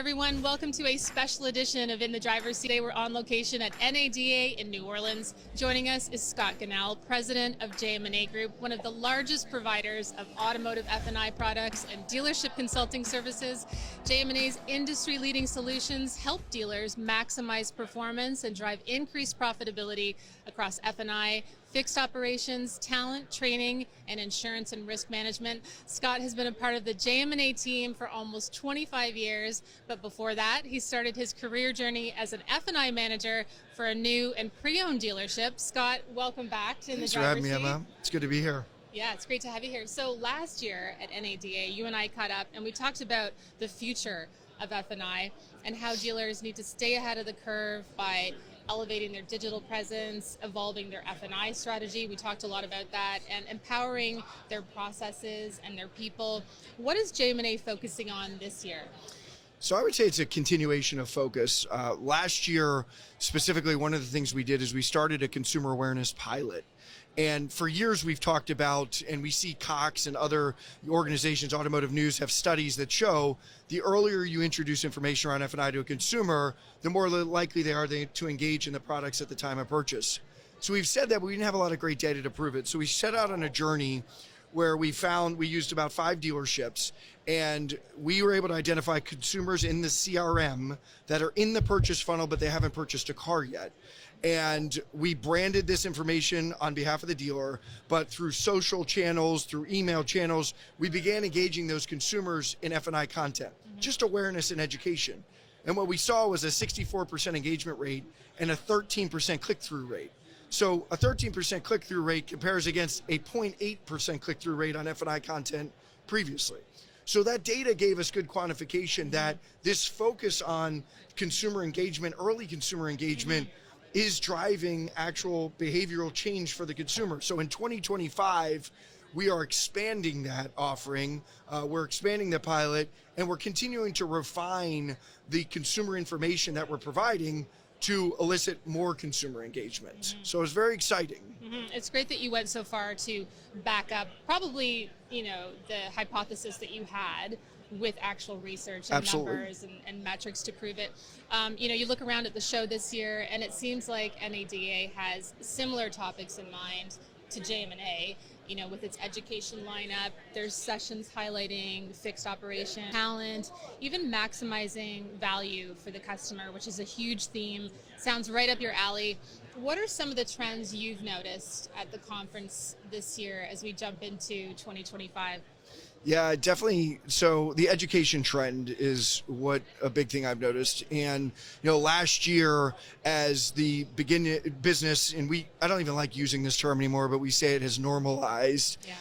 everyone. Welcome to a special edition of In the Driver's Seat. Today we're on location at NADA in New Orleans. Joining us is Scott Gunnell, president of JM&A Group, one of the largest providers of automotive F&I products and dealership consulting services. JM&A's industry-leading solutions help dealers maximize performance and drive increased profitability across F&I, fixed operations, talent, training, and insurance and risk management. Scott has been a part of the JM&A team for almost 25 years, but before that, he started his career journey as an F&I manager for a new and pre-owned dealership. Scott, welcome back to In the Driver's Seat. Thanks for having me, Emma. It's good to be here. Yeah, it's great to have you here. So last year at NADA, you and I caught up and we talked about the future of F&I and how dealers need to stay ahead of the curve by elevating their digital presence, evolving their F&I strategy. We talked a lot about that, and empowering their processes and their people. What is JM&A focusing on this year? So I would say it's a continuation of focus. Last year, specifically, one of the things we did is we started a consumer awareness pilot. And for years we've talked about, and we see Cox and other organizations, Automotive News, have studies that show the earlier you introduce information around F&I to a consumer, the more likely they are to engage in the products at the time of purchase. So we've said that, but we didn't have a lot of great data to prove it. So we set out on a journey where we used about 5 dealerships, and we were able to identify consumers in the CRM that are in the purchase funnel, but they haven't purchased a car yet. And we branded this information on behalf of the dealer, but through social channels, through email channels, we began engaging those consumers in F&I content, just awareness and education. And what we saw was a 64% engagement rate and a 13% click-through rate. So a 13% click-through rate compares against a 0.8% click-through rate on F&I content previously. So that data gave us good quantification that this focus on consumer engagement, early consumer engagement, is driving actual behavioral change for the consumer. So in 2025, we are expanding that offering, we're expanding the pilot, and we're continuing to refine the consumer information that we're providing to elicit more consumer engagement. So it's very exciting. It's great that you went so far to back up probably, the hypothesis that you had with actual research and numbers and metrics to prove it. You look around at the show this year and it seems like NADA has similar topics in mind to JM&A. With its education lineup, there's sessions highlighting fixed operation, talent, even maximizing value for the customer, which is a huge theme. Sounds right up your alley. What are some of the trends you've noticed at the conference this year as we jump into 2025? Yeah, definitely. So the education trend is a big thing I've noticed. And, last year as the business, and I don't even like using this term anymore, but we say it has normalized. Yeah.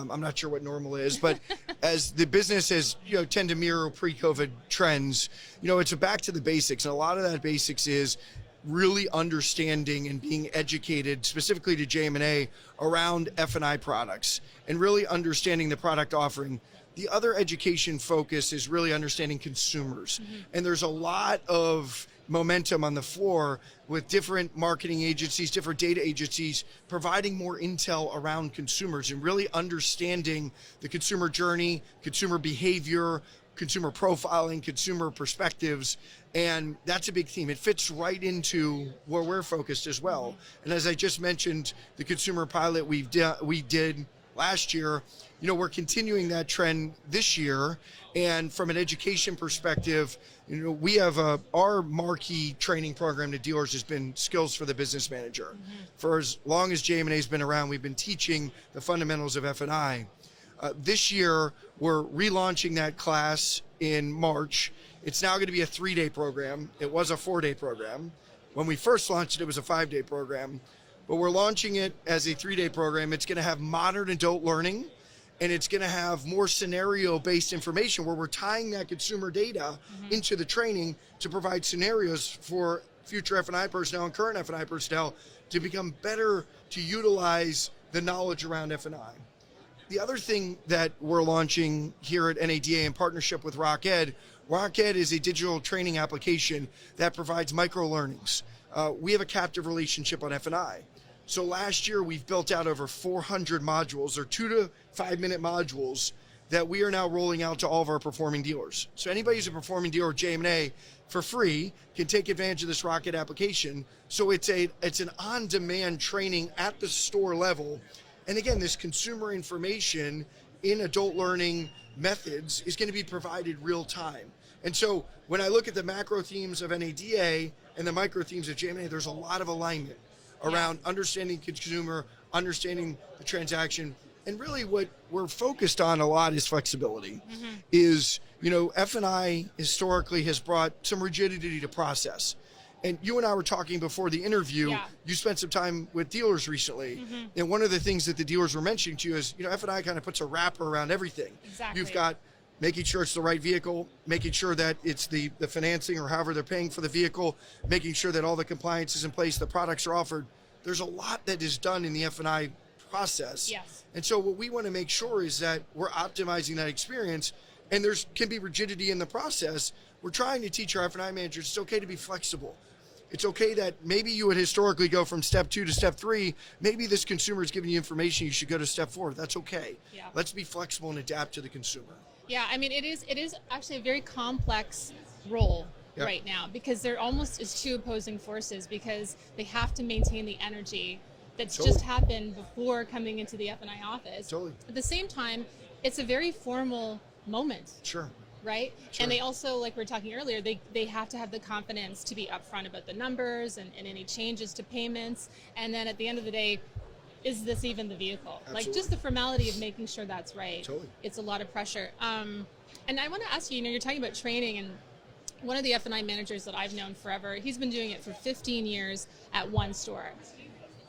I'm not sure what normal is, but as the business has, tend to mirror pre-COVID trends, it's back to the basics. And a lot of that basics is really understanding and being educated, specifically to JM&A, around F&I products and really understanding the product offering. The other education focus is really understanding consumers. And there's a lot of momentum on the floor with different marketing agencies, different data agencies, providing more intel around consumers and really understanding the consumer journey, consumer behavior, consumer profiling, consumer perspectives, and that's a big theme. It fits right into where we're focused as well. And as I just mentioned, the consumer pilot we did last year, we're continuing that trend this year. And from an education perspective, we have our marquee training program to dealers has been Skills for the Business Manager. For as long as JM&A's been around, we've been teaching the fundamentals of F&I. This year, we're relaunching that class in March. It's now going to be a 3-day program. It was a 4-day program. When we first launched it, it was a 5-day program. But we're launching it as a 3-day program. It's going to have modern adult learning, and it's going to have more scenario-based information where we're tying that consumer data into the training to provide scenarios for future F&I personnel and current F&I personnel to become better to utilize the knowledge around F&I. The other thing that we're launching here at NADA in partnership with RockEd is a digital training application that provides micro-learnings. We have a captive relationship on F&I. So last year, we've built out over 400 modules, or 2 to 5 minute modules that we are now rolling out to all of our performing dealers. So anybody who's a performing dealer with JM&A for free can take advantage of this Rocket application. So it's an on-demand training at the store level. And again, this consumer information in adult learning methods is going to be provided real time. And so when I look at the macro themes of NADA and the micro themes of JM&A, there's a lot of alignment around understanding consumer, understanding the transaction. And really what we're focused on a lot is flexibility. Is, F&I historically has brought some rigidity to process. And you and I were talking before the interview, you spent some time with dealers recently. And one of the things that the dealers were mentioning to you is, F&I kind of puts a wrapper around everything. Exactly. You've got making sure it's the right vehicle, making sure that it's the financing or however they're paying for the vehicle, making sure that all the compliance is in place, the products are offered. There's a lot that is done in the F&I process. Yes. And so what we want to make sure is that we're optimizing that experience, and can be rigidity in the process. We're trying to teach our F&I managers it's okay to be flexible. It's okay that maybe you would historically go from step 2 to step 3. Maybe this consumer is giving you information, you should go to step 4. That's okay. Yeah. Let's be flexible and adapt to the consumer. Yeah, I mean, it is actually a very complex role right now, because there almost is two opposing forces, because they have to maintain the energy that's just happened before coming into the F&I office. At the same time, it's a very formal moment. Right? And they also, like we were talking earlier, they have to have the confidence to be upfront about the numbers and any changes to payments. And then at the end of the day, is this even the vehicle? Like, just the formality of making sure that's right. It's a lot of pressure. And I want to ask you, you're talking about training, and one of the F&I managers that I've known forever, he's been doing it for 15 years at one store.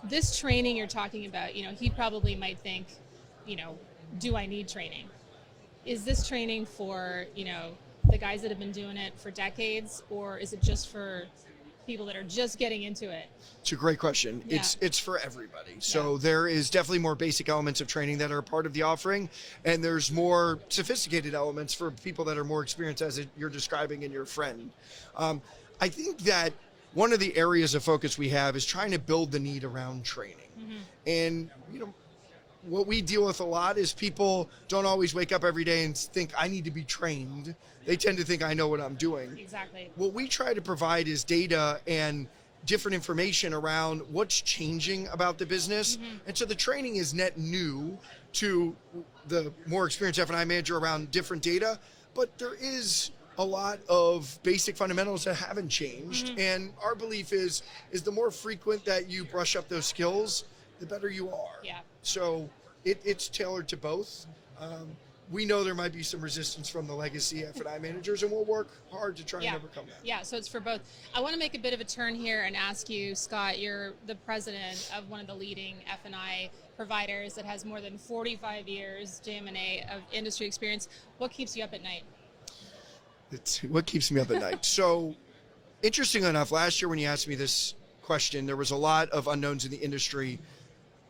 This training you're talking about, he probably might think, do I need training? Is this training for, the guys that have been doing it for decades, or is it just for people that are just getting into it? It's a great question. It's for everybody. So there is definitely more basic elements of training that are part of the offering, and there's more sophisticated elements for people that are more experienced, as you're describing in your friend. I think that one of the areas of focus we have is trying to build the need around training. And, what we deal with a lot is people don't always wake up every day and think, I need to be trained. They tend to think, I know what I'm doing. Exactly. What we try to provide is data and different information around what's changing about the business. And so the training is net new to the more experienced F&I manager around different data, but there is a lot of basic fundamentals that haven't changed. And our belief is the more frequent that you brush up those skills, the better you are. So it's tailored to both. We know there might be some resistance from the legacy F&I managers, and we'll work hard to try and overcome that. Yeah, so it's for both. I want to make a bit of a turn here and ask you, Scott, you're the president of one of the leading F&I providers that has more than 45 years JM&A of industry experience. What keeps you up at night? What keeps me up at night? So, interestingly enough, last year when you asked me this question, there was a lot of unknowns in the industry.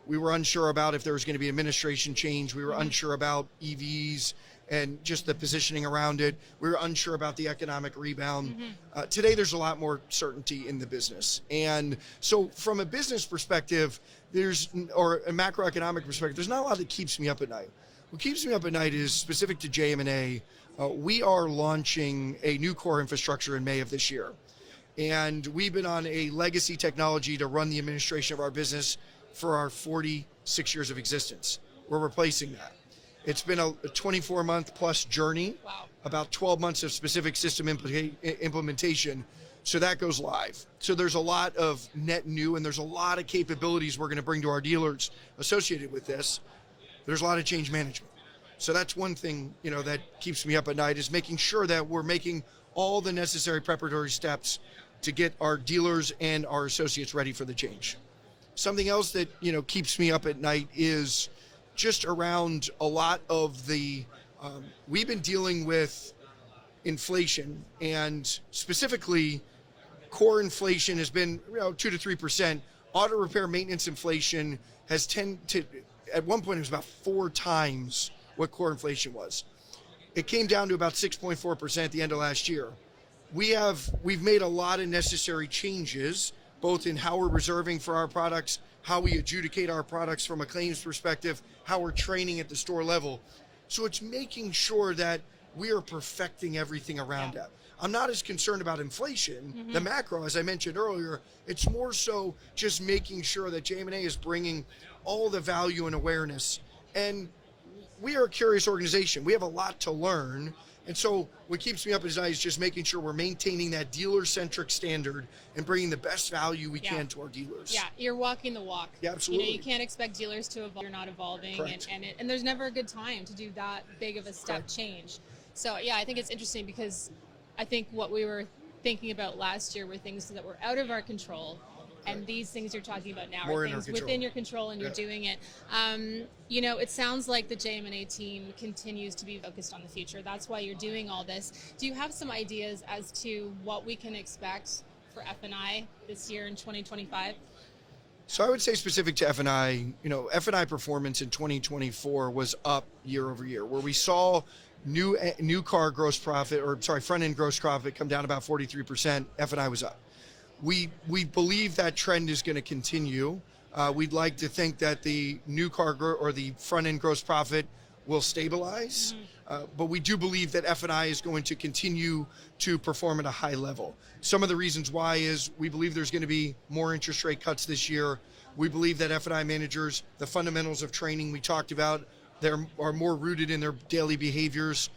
We were unsure about if there was going to be administration change. We were unsure about EVs and just the positioning around it. We were unsure about the economic rebound. Today, there's a lot more certainty in the business. And so from a business perspective, or a macroeconomic perspective, there's not a lot that keeps me up at night. What keeps me up at night is specific to JM&A. We are launching a new core infrastructure in May of this year. And we've been on a legacy technology to run the administration of our business for our 46 years of existence. We're replacing that. It's been a 24-month plus journey, about 12 months of specific system implementation. So that goes live. So there's a lot of net new, and there's a lot of capabilities we're going to bring to our dealers associated with this. There's a lot of change management. So that's one thing, that keeps me up at night, is making sure that we're making all the necessary preparatory steps to get our dealers and our associates ready for the change. Something else that, keeps me up at night is just around a lot of we've been dealing with inflation, and specifically core inflation has been 2 to 3%. Auto repair maintenance inflation has at one point it was about 4 times what core inflation was. It came down to about 6.4% at the end of last year. We've made a lot of necessary changes, both in how we're reserving for our products, how we adjudicate our products from a claims perspective, how we're training at the store level. So it's making sure that we are perfecting everything around that. I'm not as concerned about inflation, the macro, as I mentioned earlier. It's more so just making sure that JM&A is bringing all the value and awareness. And we are a curious organization. We have a lot to learn. And so what keeps me up at night is just making sure we're maintaining that dealer-centric standard and bringing the best value we can to our dealers. Yeah, you're walking the walk. Yeah, absolutely. You can't expect dealers to evolve. You're not evolving. Correct. And there's never a good time to do that big of a step change. So, yeah, I think it's interesting because I think what we were thinking about last year were things that were out of our control. And these things you're talking about now are things within your control, and you're doing it. It sounds like the JM&A team continues to be focused on the future. That's why you're doing all this. Do you have some ideas as to what we can expect for F&I this year in 2025? So I would say specific to F&I, F&I performance in 2024 was up year over year, where we saw new car gross profit, front end gross profit come down about 43%. F&I was up. We believe that trend is going to continue. We'd like to think that the new car or the front end gross profit will stabilize, but we do believe that F&I is going to continue to perform at a high level. Some of the reasons why is we believe there's going to be more interest rate cuts this year. We believe that F&I managers, the fundamentals of training we talked about, are more rooted in their daily behaviors.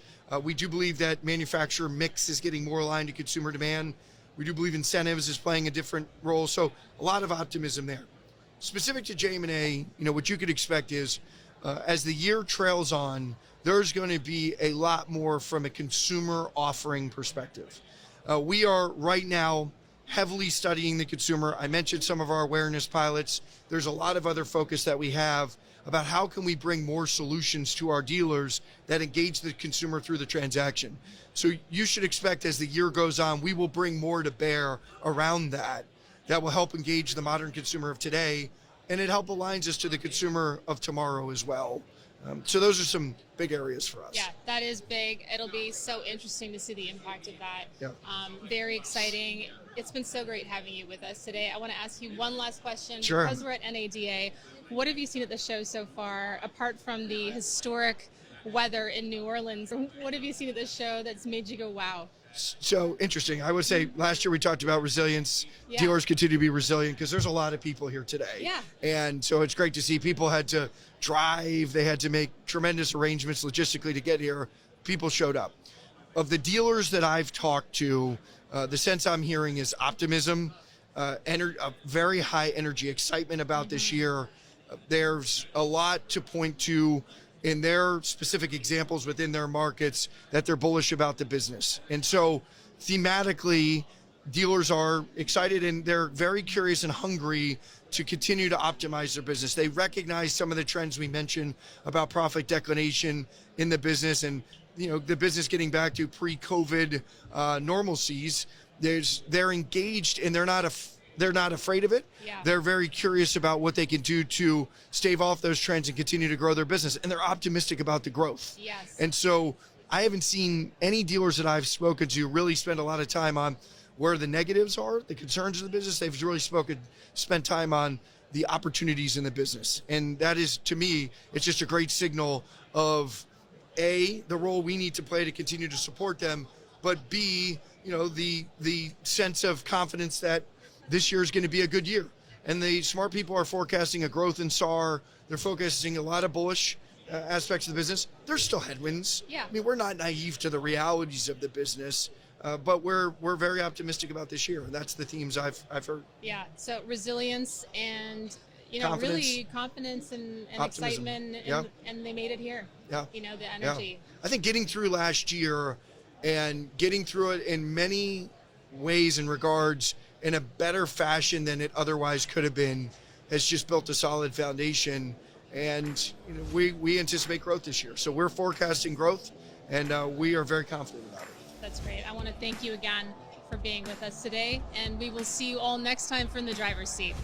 We do believe that manufacturer mix is getting more aligned to consumer demand. We do believe incentives is playing a different role. So a lot of optimism there. Specific to JM&A, what you could expect is as the year trails on, there's going to be a lot more from a consumer offering perspective. We are right now heavily studying the consumer. I mentioned some of our awareness pilots. There's a lot of other focus that we have about how can we bring more solutions to our dealers that engage the consumer through the transaction. So you should expect as the year goes on, we will bring more to bear around that will help engage the modern consumer of today, and it help aligns us to the consumer of tomorrow as well. So those are some big areas for us. Yeah, that is big. It'll be so interesting to see the impact of that. Yeah. Very exciting. It's been so great having you with us today. I want to ask you one last question. Sure. Because we're at NADA, what have you seen at the show so far, apart from the historic weather in New Orleans? What have you seen at the show that's made you go, wow? So interesting. I would say last year we talked about resilience. Dealers continue to be resilient because there's a lot of people here today. Yeah. And so it's great to see people had to drive. They had to make tremendous arrangements logistically to get here. People showed up. Of the dealers that I've talked to, the sense I'm hearing is optimism, a very high energy, excitement about this year. There's a lot to point to in their specific examples within their markets that they're bullish about the business. And so thematically, dealers are excited and they're very curious and hungry to continue to optimize their business. They recognize some of the trends we mentioned about profit declination in the business and the business getting back to pre-COVID normalcies. They're engaged and they're not afraid of it. Yeah. They're very curious about what they can do to stave off those trends and continue to grow their business. And they're optimistic about the growth. Yes. And so I haven't seen any dealers that I've spoken to really spend a lot of time on where the negatives are, the concerns of the business. They've really spent time on the opportunities in the business. And that is, to me, it's just a great signal of A, the role we need to play to continue to support them, but B, the sense of confidence that this year is going to be a good year. And the smart people are forecasting a growth in SAR. They're focusing a lot of bullish aspects of the business. There's still headwinds. Yeah. I mean, we're not naive to the realities of the business, but we're very optimistic about this year. And that's the themes I've heard. Yeah. So resilience and, Confidence. really confidence and Optimism. excitement. And they made it here. Yeah. The energy. Yeah. I think getting through last year and getting through it in many ways and regards in a better fashion than it otherwise could have been has just built a solid foundation. And we anticipate growth this year. So we're forecasting growth, and we are very confident about it. That's great. I want to thank you again for being with us today, and we will see you all next time from the driver's seat.